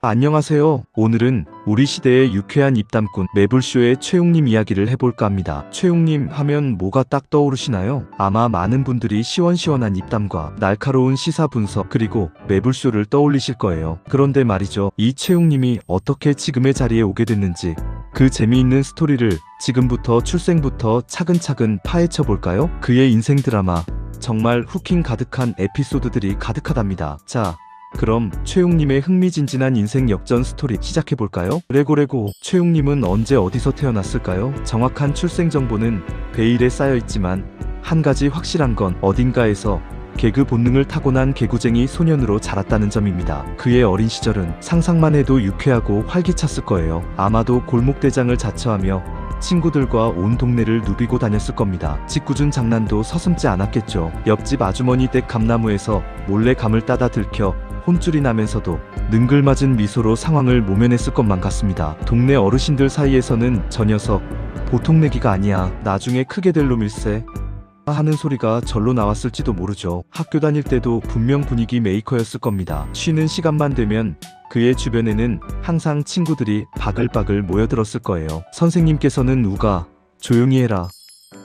안녕하세요. 오늘은 우리 시대의 유쾌한 입담꾼 매불쇼의 최웅님 이야기를 해볼까 합니다. 최웅님 하면 뭐가 딱 떠오르시나요? 아마 많은 분들이 시원시원한 입담과 날카로운 시사 분석 그리고 매불쇼를 떠올리실 거예요. 그런데 말이죠. 이 최웅님이 어떻게 지금의 자리에 오게 됐는지 그 재미있는 스토리를 지금부터 출생부터 차근차근 파헤쳐 볼까요? 그의 인생 드라마 정말 후킹 가득한 에피소드들이 가득하답니다. 자, 그럼 최웅님의 흥미진진한 인생 역전 스토리 시작해볼까요? 레고레고, 최웅님은 언제 어디서 태어났을까요? 정확한 출생 정보는 베일에 쌓여있지만 한 가지 확실한 건 어딘가에서 개그 본능을 타고난 개구쟁이 소년으로 자랐다는 점입니다. 그의 어린 시절은 상상만 해도 유쾌하고 활기찼을 거예요. 아마도 골목대장을 자처하며 친구들과 온 동네를 누비고 다녔을 겁니다. 짓궂은 장난도 서슴지 않았겠죠. 옆집 아주머니 댁 감나무에서 몰래 감을 따다 들켜 혼쭐이 나면서도 능글맞은 미소로 상황을 모면했을 것만 같습니다. 동네 어르신들 사이에서는 저 녀석 보통 내기가 아니야, 나중에 크게 될 놈일세 하는 소리가 절로 나왔을지도 모르죠. 학교 다닐 때도 분명 분위기 메이커였을 겁니다. 쉬는 시간만 되면 그의 주변에는 항상 친구들이 바글바글 모여들었을 거예요. 선생님께서는 우가 조용히 해라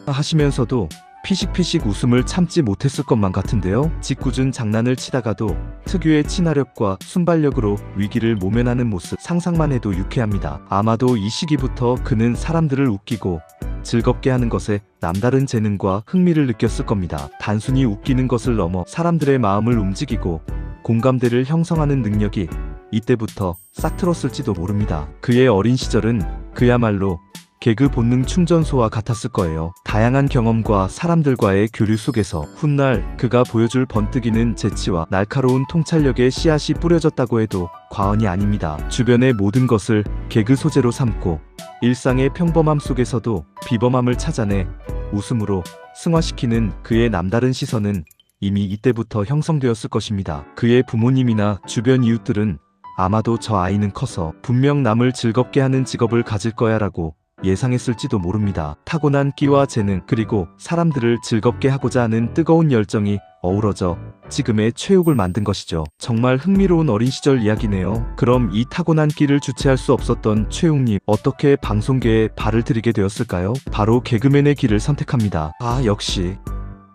하시면서도 피식피식 웃음을 참지 못했을 것만 같은데요. 짓궂은 장난을 치다가도 특유의 친화력과 순발력으로 위기를 모면하는 모습 상상만 해도 유쾌합니다. 아마도 이 시기부터 그는 사람들을 웃기고 즐겁게 하는 것에 남다른 재능과 흥미를 느꼈을 겁니다. 단순히 웃기는 것을 넘어 사람들의 마음을 움직이고 공감대를 형성하는 능력이 이때부터 싹 틀었을지도 모릅니다. 그의 어린 시절은 그야말로 개그 본능 충전소와 같았을 거예요. 다양한 경험과 사람들과의 교류 속에서 훗날 그가 보여줄 번뜩이는 재치와 날카로운 통찰력의 씨앗이 뿌려졌다고 해도 과언이 아닙니다. 주변의 모든 것을 개그 소재로 삼고 일상의 평범함 속에서도 비범함을 찾아내 웃음으로 승화시키는 그의 남다른 시선은 이미 이때부터 형성되었을 것입니다. 그의 부모님이나 주변 이웃들은 아마도 저 아이는 커서 분명 남을 즐겁게 하는 직업을 가질 거야 라고 예상했을지도 모릅니다. 타고난 끼와 재능 그리고 사람들을 즐겁게 하고자 하는 뜨거운 열정이 어우러져 지금의 최욱을 만든 것이죠. 정말 흥미로운 어린 시절 이야기네요. 그럼 이 타고난 끼를 주체할 수 없었던 최욱님, 어떻게 방송계에 발을 들이게 되었을까요? 바로 개그맨의 길을 선택합니다. 역시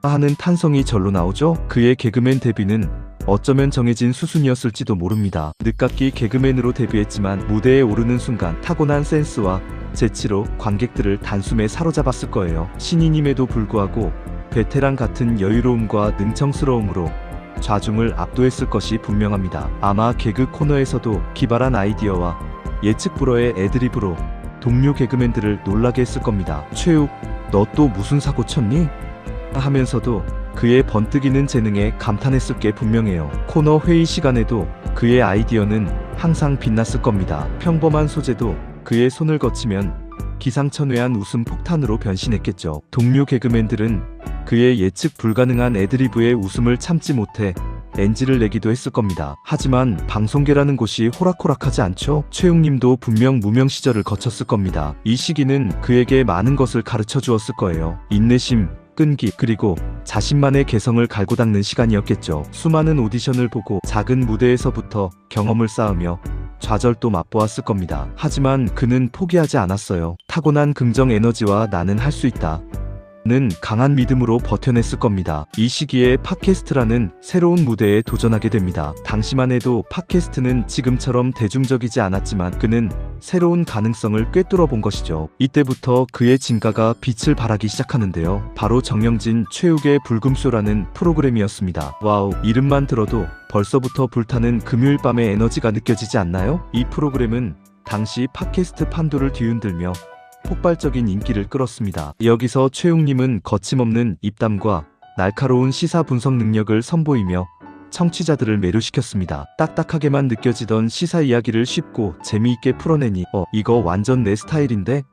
하는 탄성이 절로 나오죠. 그의 개그맨 데뷔는 어쩌면 정해진 수순이었을지도 모릅니다. 늦깎이 개그맨으로 데뷔했지만 무대에 오르는 순간 타고난 센스와 재치로 관객들을 단숨에 사로잡았을 거예요. 신인임에도 불구하고 베테랑 같은 여유로움과 능청스러움으로 좌중을 압도했을 것이 분명합니다. 아마 개그 코너에서도 기발한 아이디어와 예측 불허의 애드립으로 동료 개그맨들을 놀라게 했을 겁니다. 최욱, 너 또 무슨 사고 쳤니? 하면서도 그의 번뜩이는 재능에 감탄했을 게 분명해요. 코너 회의 시간에도 그의 아이디어는 항상 빛났을 겁니다. 평범한 소재도 그의 손을 거치면 기상천외한 웃음 폭탄으로 변신했겠죠. 동료 개그맨들은 그의 예측 불가능한 애드리브에 웃음을 참지 못해 NG를 내기도 했을 겁니다. 하지만 방송계라는 곳이 호락호락하지 않죠. 최웅님도 분명 무명 시절을 거쳤을 겁니다. 이 시기는 그에게 많은 것을 가르쳐 주었을 거예요. 인내심, 끈기, 그리고 자신만의 개성을 갈고 닦는 시간이었겠죠. 수많은 오디션을 보고 작은 무대에서부터 경험을 쌓으며 좌절도 맛보았을 겁니다. 하지만 그는 포기하지 않았어요. 타고난 긍정 에너지와 나는 할 수 있다 는 강한 믿음으로 버텨냈을 겁니다. 이 시기에 팟캐스트라는 새로운 무대에 도전하게 됩니다. 당시만 해도 팟캐스트는 지금처럼 대중적이지 않았지만 그는 새로운 가능성을 꿰뚫어 본 것이죠. 이때부터 그의 진가가 빛을 발하기 시작하는데요. 바로 정영진 최욱의 불금쇼라는 프로그램이었습니다. 와우, 이름만 들어도 벌써부터 불타는 금요일 밤의 에너지가 느껴지지 않나요? 이 프로그램은 당시 팟캐스트 판도를 뒤흔들며 폭발적인 인기를 끌었습니다. 여기서 최욱님은 거침없는 입담과 날카로운 시사 분석 능력을 선보이며 청취자들을 매료시켰습니다. 딱딱하게만 느껴지던 시사 이야기를 쉽고 재미있게 풀어내니 이거 완전 내 스타일인데?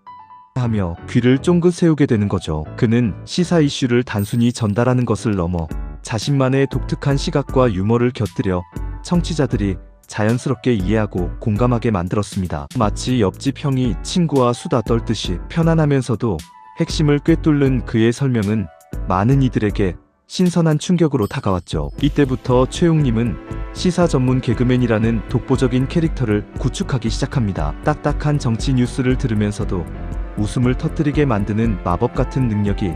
하며 귀를 쫑긋 세우게 되는 거죠. 그는 시사 이슈를 단순히 전달하는 것을 넘어 자신만의 독특한 시각과 유머를 곁들여 청취자들이 자연스럽게 이해하고 공감하게 만들었습니다. 마치 옆집 형이 친구와 수다 떨듯이 편안하면서도 핵심을 꿰뚫는 그의 설명은 많은 이들에게 신선한 충격으로 다가왔죠. 이때부터 최욱님은 시사 전문 개그맨이라는 독보적인 캐릭터를 구축하기 시작합니다. 딱딱한 정치 뉴스를 들으면서도 웃음을 터뜨리게 만드는 마법 같은 능력이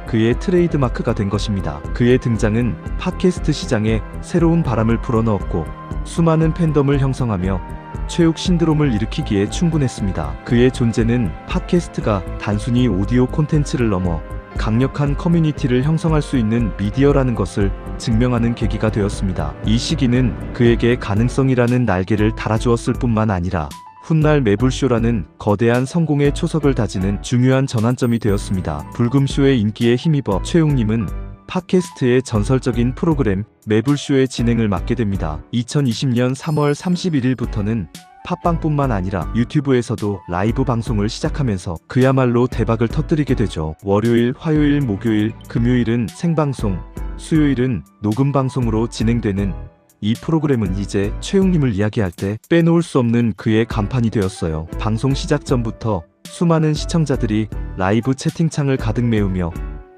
그의 트레이드마크가 된 것입니다. 그의 등장은 팟캐스트 시장에 새로운 바람을 불어넣었고 수많은 팬덤을 형성하며 최욱 신드롬을 일으키기에 충분했습니다. 그의 존재는 팟캐스트가 단순히 오디오 콘텐츠를 넘어 강력한 커뮤니티를 형성할 수 있는 미디어라는 것을 증명하는 계기가 되었습니다. 이 시기는 그에게 가능성이라는 날개를 달아주었을 뿐만 아니라 훗날 매불쇼라는 거대한 성공의 초석을 다지는 중요한 전환점이 되었습니다. 불금쇼의 인기에 힘입어 최욱님은 팟캐스트의 전설적인 프로그램 매불쇼의 진행을 맡게 됩니다. 2020년 3월 31일부터는 팟빵뿐만 아니라 유튜브에서도 라이브 방송을 시작하면서 그야말로 대박을 터뜨리게 되죠. 월요일, 화요일, 목요일, 금요일은 생방송, 수요일은 녹음 방송으로 진행되는 이 프로그램은 이제 최욱님을 이야기할 때 빼놓을 수 없는 그의 간판이 되었어요. 방송 시작 전부터 수많은 시청자들이 라이브 채팅창을 가득 메우며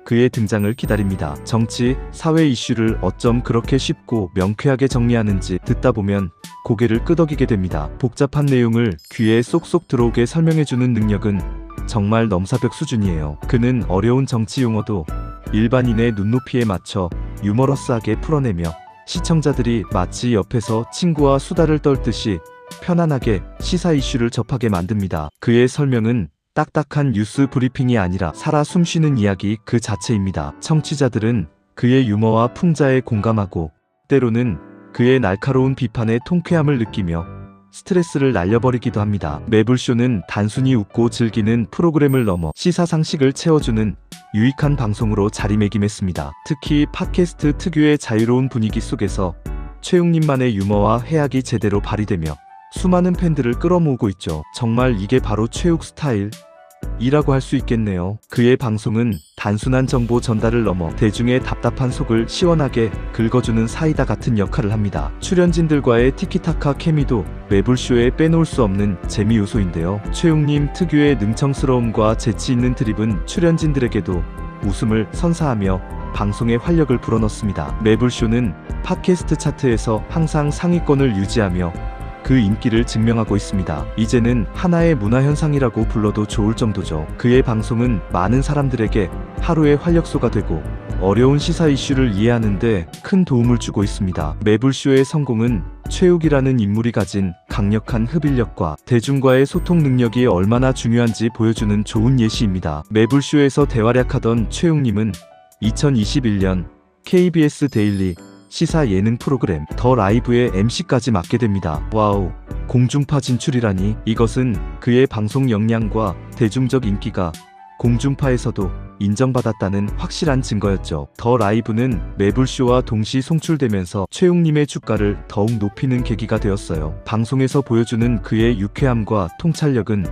그의 등장을 기다립니다. 정치, 사회 이슈를 어쩜 그렇게 쉽고 명쾌하게 정리하는지 듣다 보면 고개를 끄덕이게 됩니다. 복잡한 내용을 귀에 쏙쏙 들어오게 설명해주는 능력은 정말 넘사벽 수준이에요. 그는 어려운 정치 용어도 일반인의 눈높이에 맞춰 유머러스하게 풀어내며 시청자들이 마치 옆에서 친구와 수다를 떨듯이 편안하게 시사 이슈를 접하게 만듭니다. 그의 설명은 딱딱한 뉴스 브리핑이 아니라 살아 숨쉬는 이야기 그 자체입니다. 청취자들은 그의 유머와 풍자에 공감하고 때로는 그의 날카로운 비판에 통쾌함을 느끼며 스트레스를 날려버리기도 합니다. 매불쇼는 단순히 웃고 즐기는 프로그램을 넘어 시사상식을 채워주는 유익한 방송으로 자리매김했습니다. 특히 팟캐스트 특유의 자유로운 분위기 속에서 최욱님만의 유머와 해악이 제대로 발휘되며 수많은 팬들을 끌어모으고 있죠. 정말 이게 바로 최욱 스타일 이라고 할 수 있겠네요. 그의 방송은 단순한 정보 전달을 넘어 대중의 답답한 속을 시원하게 긁어주는 사이다 같은 역할을 합니다. 출연진들과의 티키타카 케미도 매불쇼에 빼놓을 수 없는 재미 요소인데요. 최욱님 특유의 능청스러움과 재치 있는 드립은 출연진들에게도 웃음을 선사하며 방송에 활력을 불어넣습니다. 매불쇼는 팟캐스트 차트에서 항상 상위권을 유지하며 그 인기를 증명하고 있습니다. 이제는 하나의 문화현상이라고 불러도 좋을 정도죠. 그의 방송은 많은 사람들에게 하루의 활력소가 되고 어려운 시사 이슈를 이해하는데 큰 도움을 주고 있습니다. 매불쇼의 성공은 최욱이라는 인물이 가진 강력한 흡인력과 대중과의 소통 능력이 얼마나 중요한지 보여주는 좋은 예시입니다. 매불쇼에서 대활약하던 최욱님은 2021년 KBS 데일리 시사 예능 프로그램 더 라이브의 MC까지 맡게 됩니다. 와우, 공중파 진출이라니. 이것은 그의 방송 역량과 대중적 인기가 공중파에서도 인정받았다는 확실한 증거였죠. 더 라이브는 매불쇼와 동시 송출되면서 최욱님의 주가를 더욱 높이는 계기가 되었어요. 방송에서 보여주는 그의 유쾌함과 통찰력은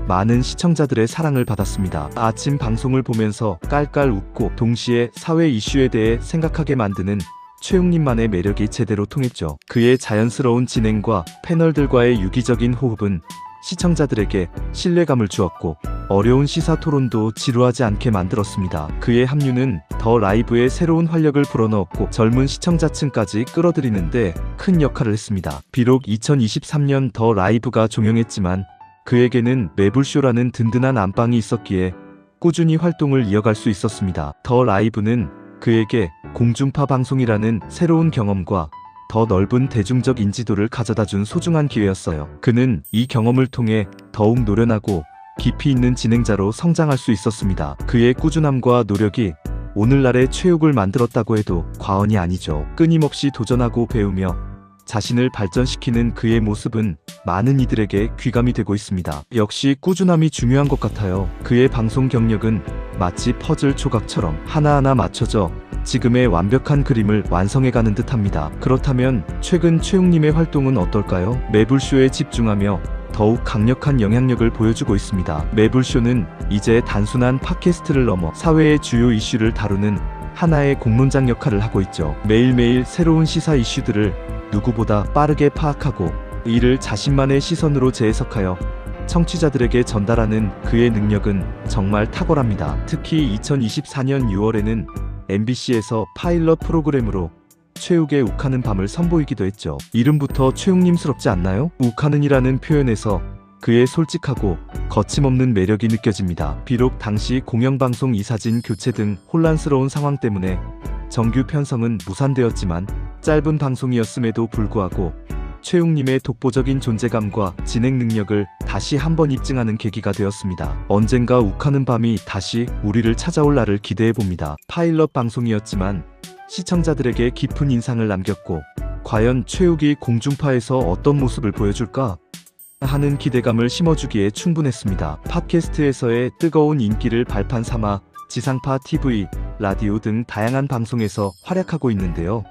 많은 시청자들의 사랑을 받았습니다. 아침 방송을 보면서 깔깔 웃고 동시에 사회 이슈에 대해 생각하게 만드는 최욱님만의 매력이 제대로 통했죠. 그의 자연스러운 진행과 패널들과의 유기적인 호흡은 시청자들에게 신뢰감을 주었고 어려운 시사 토론도 지루하지 않게 만들었습니다. 그의 합류는 더 라이브에 새로운 활력을 불어넣었고 젊은 시청자층까지 끌어들이는데 큰 역할을 했습니다. 비록 2023년 더 라이브가 종영했지만 그에게는 매불쇼라는 든든한 안방이 있었기에 꾸준히 활동을 이어갈 수 있었습니다. 더 라이브는 그에게 공중파 방송이라는 새로운 경험과 더 넓은 대중적 인지도를 가져다준 소중한 기회였어요. 그는 이 경험을 통해 더욱 노련하고 깊이 있는 진행자로 성장할 수 있었습니다. 그의 꾸준함과 노력이 오늘날의 최욱을 만들었다고 해도 과언이 아니죠. 끊임없이 도전하고 배우며 자신을 발전시키는 그의 모습은 많은 이들에게 귀감이 되고 있습니다. 역시 꾸준함이 중요한 것 같아요. 그의 방송 경력은 마치 퍼즐 조각처럼 하나하나 맞춰져 지금의 완벽한 그림을 완성해가는 듯합니다. 그렇다면 최근 최욱님의 활동은 어떨까요? 매불쇼에 집중하며 더욱 강력한 영향력을 보여주고 있습니다. 매불쇼는 이제 단순한 팟캐스트를 넘어 사회의 주요 이슈를 다루는 하나의 공론장 역할을 하고 있죠. 매일매일 새로운 시사 이슈들을 누구보다 빠르게 파악하고 이를 자신만의 시선으로 재해석하여 청취자들에게 전달하는 그의 능력은 정말 탁월합니다. 특히 2024년 6월에는 MBC에서 파일럿 프로그램으로 최욱의 욱하는 밤을 선보이기도 했죠. 이름부터 최욱님스럽지 않나요? 욱하는이라는 표현에서 그의 솔직하고 거침없는 매력이 느껴집니다. 비록 당시 공영방송 이사진 교체 등 혼란스러운 상황 때문에 정규 편성은 무산되었지만 짧은 방송이었음에도 불구하고 최욱님의 독보적인 존재감과 진행 능력을 다시 한번 입증하는 계기가 되었습니다. 언젠가 욱하는 밤이 다시 우리를 찾아올 날을 기대해봅니다. 파일럿 방송이었지만 시청자들에게 깊은 인상을 남겼고 과연 최욱이 공중파에서 어떤 모습을 보여줄까 하는 기대감을 심어주기에 충분했습니다. 팟캐스트에서의 뜨거운 인기를 발판 삼아 지상파 TV, 라디오 등 다양한 방송에서 활약하고 있는데요.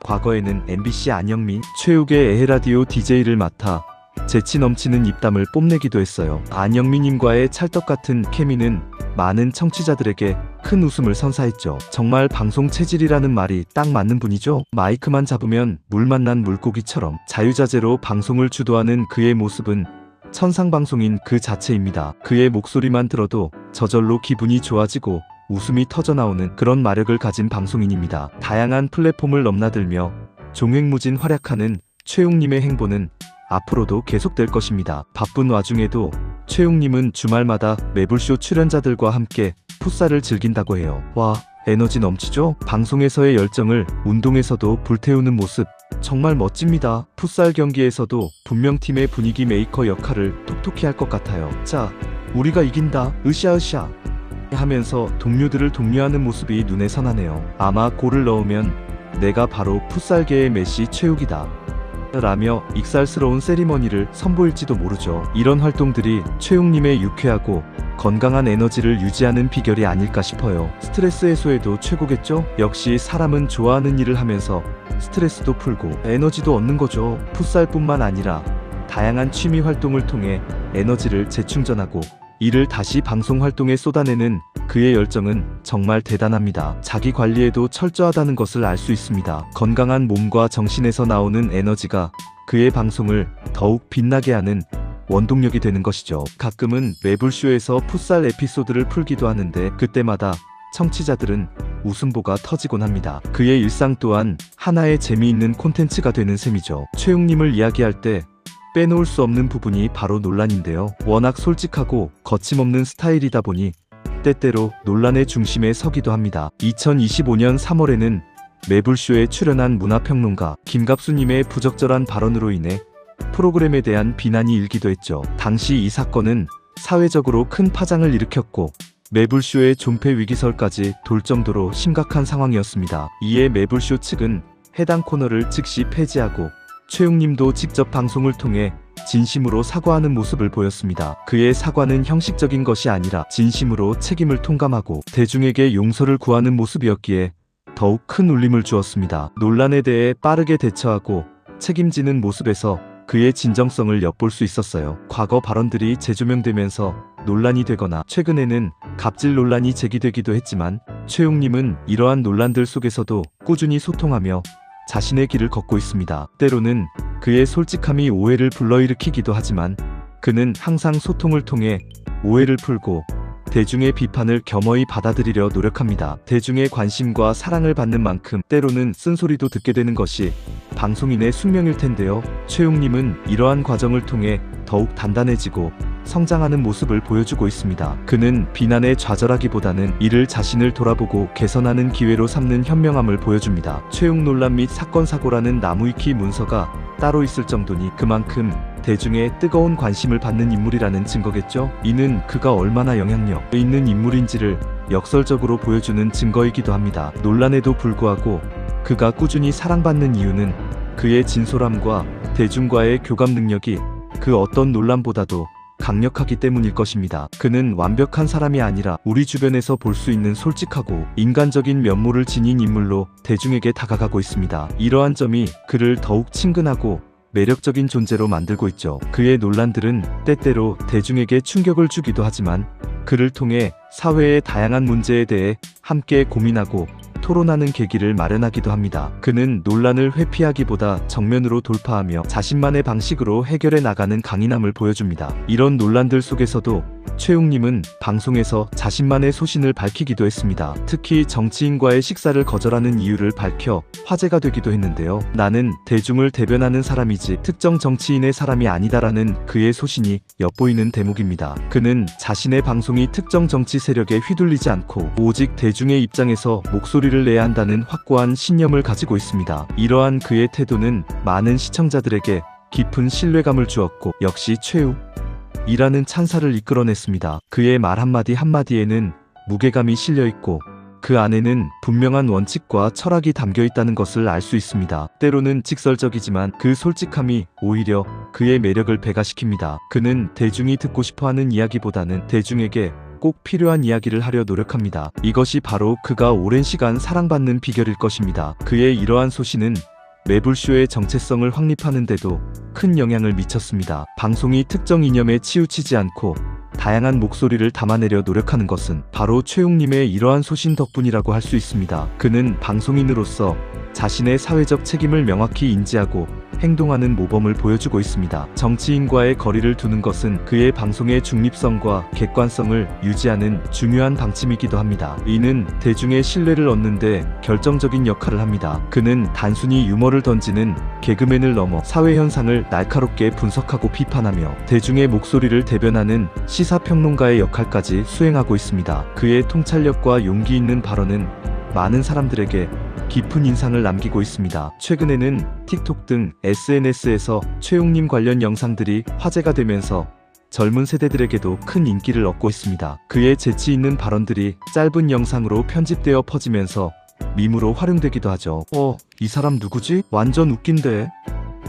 과거에는 MBC 안영민, 최욱의 에헤라디오 DJ를 맡아 재치 넘치는 입담을 뽐내기도 했어요. 안영민님과의 찰떡같은 케미는 많은 청취자들에게 큰 웃음을 선사했죠. 정말 방송 체질이라는 말이 딱 맞는 분이죠. 마이크만 잡으면 물 만난 물고기처럼 자유자재로 방송을 주도하는 그의 모습은 천상방송인 그 자체입니다. 그의 목소리만 들어도 저절로 기분이 좋아지고 웃음이 터져나오는 그런 마력을 가진 방송인입니다. 다양한 플랫폼을 넘나들며 종횡무진 활약하는 최욱님의 행보는 앞으로도 계속될 것입니다. 바쁜 와중에도 최욱님은 주말마다 매불쇼 출연자들과 함께 풋살을 즐긴다고 해요. 와, 에너지 넘치죠? 방송에서의 열정을 운동에서도 불태우는 모습 정말 멋집니다. 풋살 경기에서도 분명 팀의 분위기 메이커 역할을 톡톡히 할 것 같아요. 자, 우리가 이긴다. 으쌰으쌰 하면서 동료들을 독려하는 모습이 눈에 선하네요. 아마 골을 넣으면 내가 바로 풋살계의 메시 최욱이다 라며 익살스러운 세리머니를 선보일지도 모르죠. 이런 활동들이 최욱님의 유쾌하고 건강한 에너지를 유지하는 비결이 아닐까 싶어요. 스트레스 해소에도 최고겠죠? 역시 사람은 좋아하는 일을 하면서 스트레스도 풀고 에너지도 얻는 거죠. 풋살뿐만 아니라 다양한 취미 활동을 통해 에너지를 재충전하고 이를 다시 방송 활동에 쏟아내는 그의 열정은 정말 대단합니다. 자기 관리에도 철저하다는 것을 알 수 있습니다. 건강한 몸과 정신에서 나오는 에너지가 그의 방송을 더욱 빛나게 하는 원동력이 되는 것이죠. 가끔은 매불쇼에서 풋살 에피소드를 풀기도 하는데 그때마다 청취자들은 웃음보가 터지곤 합니다. 그의 일상 또한 하나의 재미있는 콘텐츠가 되는 셈이죠. 최욱님을 이야기할 때 빼놓을 수 없는 부분이 바로 논란인데요. 워낙 솔직하고 거침없는 스타일이다 보니 때때로 논란의 중심에 서기도 합니다. 2025년 3월에는 매불쇼에 출연한 문화평론가 김갑수님의 부적절한 발언으로 인해 프로그램에 대한 비난이 일기도 했죠. 당시 이 사건은 사회적으로 큰 파장을 일으켰고 매불쇼의 존폐 위기설까지 돌 정도로 심각한 상황이었습니다. 이에 매불쇼 측은 해당 코너를 즉시 폐지하고 최욱님도 직접 방송을 통해 진심으로 사과하는 모습을 보였습니다. 그의 사과는 형식적인 것이 아니라 진심으로 책임을 통감하고 대중에게 용서를 구하는 모습이었기에 더욱 큰 울림을 주었습니다. 논란에 대해 빠르게 대처하고 책임지는 모습에서 그의 진정성을 엿볼 수 있었어요. 과거 발언들이 재조명되면서 논란이 되거나 최근에는 갑질 논란이 제기되기도 했지만 최욱님은 이러한 논란들 속에서도 꾸준히 소통하며 자신의 길을 걷고 있습니다. 때로는 그의 솔직함이 오해를 불러일으키기도 하지만 그는 항상 소통을 통해 오해를 풀고 대중의 비판을 겸허히 받아들이려 노력합니다. 대중의 관심과 사랑을 받는 만큼 때로는 쓴소리도 듣게 되는 것이 방송인의 숙명일 텐데요. 최욱님은 이러한 과정을 통해 더욱 단단해지고 성장하는 모습을 보여주고 있습니다. 그는 비난에 좌절하기보다는 이를 자신을 돌아보고 개선하는 기회로 삼는 현명함을 보여줍니다. 최욱 논란 및 사건 사고라는 나무위키 문서가 따로 있을 정도니 그만큼 대중의 뜨거운 관심을 받는 인물이라는 증거겠죠. 이는 그가 얼마나 영향력 있는 인물인지를 역설적으로 보여주는 증거이기도 합니다. 논란에도 불구하고 그가 꾸준히 사랑받는 이유는 그의 진솔함과 대중과의 교감 능력이 그 어떤 논란보다도 강력하기 때문일 것입니다. 그는 완벽한 사람이 아니라 우리 주변에서 볼 수 있는 솔직하고 인간적인 면모를 지닌 인물로 대중에게 다가가고 있습니다. 이러한 점이 그를 더욱 친근하고 매력적인 존재로 만들고 있죠. 그의 논란들은 때때로 대중에게 충격을 주기도 하지만 그를 통해 사회의 다양한 문제에 대해 함께 고민하고 토론하는 계기를 마련하기도 합니다. 그는 논란을 회피하기보다 정면으로 돌파하며 자신만의 방식으로 해결해 나가는 강인함을 보여줍니다. 이런 논란들 속에서도 최웅님은 방송에서 자신만의 소신을 밝히기도 했습니다. 특히 정치인과의 식사를 거절하는 이유를 밝혀 화제가 되기도 했는데요. 나는 대중을 대변하는 사람이지 특정 정치인의 사람이 아니다라는 그의 소신이 엿보이는 대목입니다. 그는 자신의 방송이 특정 정치 세력에 휘둘리지 않고 오직 대중의 입장에서 목소리를 내야 한다는 확고한 신념을 가지고 있습니다. 이러한 그의 태도는 많은 시청자들에게 깊은 신뢰감을 주었고 역시 최욱이라는 찬사를 이끌어냈습니다. 그의 말 한마디 한마디에는 무게감이 실려있고 그 안에는 분명한 원칙과 철학이 담겨 있다는 것을 알 수 있습니다. 때로는 직설적이지만 그 솔직함이 오히려 그의 매력을 배가시킵니다. 그는 대중이 듣고 싶어하는 이야기보다는 대중에게 꼭 필요한 이야기를 하려 노력합니다. 이것이 바로 그가 오랜 시간 사랑받는 비결일 것입니다. 그의 이러한 소신은 매불쇼의 정체성을 확립하는 데도 큰 영향을 미쳤습니다. 방송이 특정 이념에 치우치지 않고 다양한 목소리를 담아내려 노력하는 것은 바로 최욱님의 이러한 소신 덕분이라고 할 수 있습니다. 그는 방송인으로서 자신의 사회적 책임을 명확히 인지하고 행동하는 모범을 보여주고 있습니다. 정치인과의 거리를 두는 것은 그의 방송의 중립성과 객관성을 유지하는 중요한 방침이기도 합니다. 이는 대중의 신뢰를 얻는 데 결정적인 역할을 합니다. 그는 단순히 유머를 던지는 개그맨을 넘어 사회 현상을 날카롭게 분석하고 비판하며 대중의 목소리를 대변하는 시사평론가의 역할까지 수행하고 있습니다. 그의 통찰력과 용기 있는 발언은 많은 사람들에게 깊은 인상을 남기고 있습니다. 최근에는 틱톡 등 SNS에서 최욱님 관련 영상들이 화제가 되면서 젊은 세대들에게도 큰 인기를 얻고 있습니다. 그의 재치 있는 발언들이 짧은 영상으로 편집되어 퍼지면서 밈으로 활용되기도 하죠. 이 사람 누구지? 완전 웃긴데?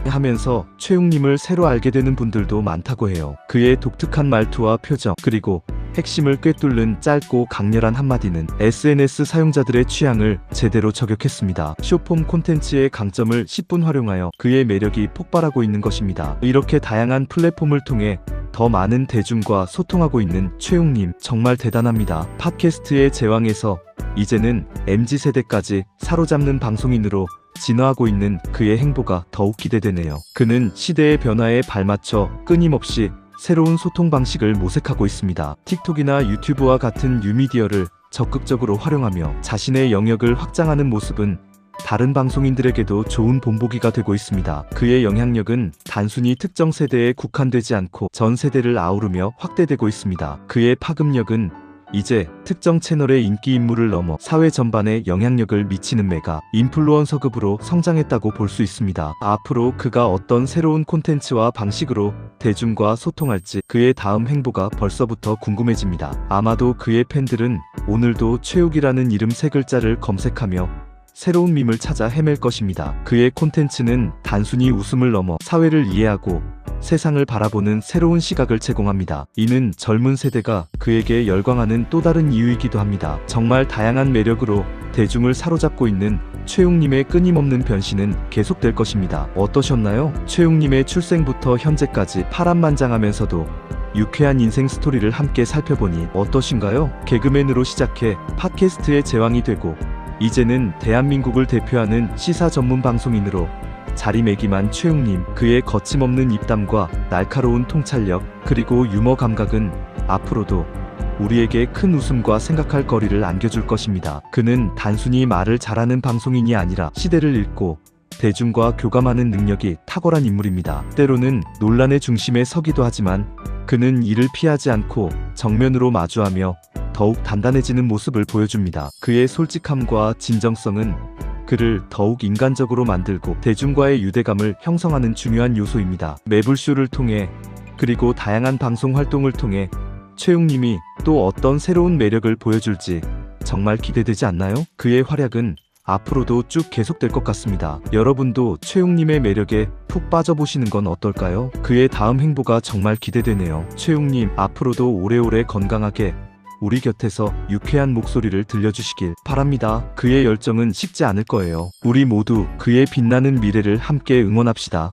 하면서 최욱님을 새로 알게 되는 분들도 많다고 해요. 그의 독특한 말투와 표정, 그리고 핵심을 꿰뚫는 짧고 강렬한 한마디는 SNS 사용자들의 취향을 제대로 저격했습니다. 숏폼 콘텐츠의 강점을 10분 활용하여 그의 매력이 폭발하고 있는 것입니다. 이렇게 다양한 플랫폼을 통해 더 많은 대중과 소통하고 있는 최욱님 정말 대단합니다. 팟캐스트의 제왕에서 이제는 MZ세대까지 사로잡는 방송인으로 진화하고 있는 그의 행보가 더욱 기대되네요. 그는 시대의 변화에 발맞춰 끊임없이 새로운 소통 방식을 모색하고 있습니다. 틱톡이나 유튜브와 같은 뉴미디어를 적극적으로 활용하며 자신의 영역을 확장하는 모습은 다른 방송인들에게도 좋은 본보기가 되고 있습니다. 그의 영향력은 단순히 특정 세대에 국한되지 않고 전 세대를 아우르며 확대되고 있습니다. 그의 파급력은 이제 특정 채널의 인기 인물을 넘어 사회 전반에 영향력을 미치는 메가 인플루언서급으로 성장했다고 볼 수 있습니다. 앞으로 그가 어떤 새로운 콘텐츠와 방식으로 대중과 소통할지 그의 다음 행보가 벌써부터 궁금해집니다. 아마도 그의 팬들은 오늘도 최욱이라는 이름 세 글자를 검색하며 새로운 밈을 찾아 헤맬 것입니다. 그의 콘텐츠는 단순히 웃음을 넘어 사회를 이해하고 세상을 바라보는 새로운 시각을 제공합니다. 이는 젊은 세대가 그에게 열광하는 또 다른 이유이기도 합니다. 정말 다양한 매력으로 대중을 사로잡고 있는 최욱님의 끊임없는 변신은 계속될 것입니다. 어떠셨나요? 최욱님의 출생부터 현재까지 파란만장하면서도 유쾌한 인생 스토리를 함께 살펴보니 어떠신가요? 개그맨으로 시작해 팟캐스트의 제왕이 되고 이제는 대한민국을 대표하는 시사 전문 방송인으로 자리매김한 최욱님, 그의 거침없는 입담과 날카로운 통찰력, 그리고 유머 감각은 앞으로도 우리에게 큰 웃음과 생각할 거리를 안겨줄 것입니다. 그는 단순히 말을 잘하는 방송인이 아니라 시대를 읽고 대중과 교감하는 능력이 탁월한 인물입니다. 때로는 논란의 중심에 서기도 하지만 그는 이를 피하지 않고 정면으로 마주하며 더욱 단단해지는 모습을 보여줍니다. 그의 솔직함과 진정성은 그를 더욱 인간적으로 만들고 대중과의 유대감을 형성하는 중요한 요소입니다. 매불쇼를 통해 그리고 다양한 방송 활동을 통해 최욱님이 또 어떤 새로운 매력을 보여줄지 정말 기대되지 않나요? 그의 활약은 앞으로도 쭉 계속될 것 같습니다. 여러분도 최욱님의 매력에 푹 빠져보시는 건 어떨까요? 그의 다음 행보가 정말 기대되네요. 최욱님, 앞으로도 오래오래 건강하게 우리 곁에서 유쾌한 목소리를 들려주시길 바랍니다. 그의 열정은 식지 않을 거예요. 우리 모두 그의 빛나는 미래를 함께 응원합시다.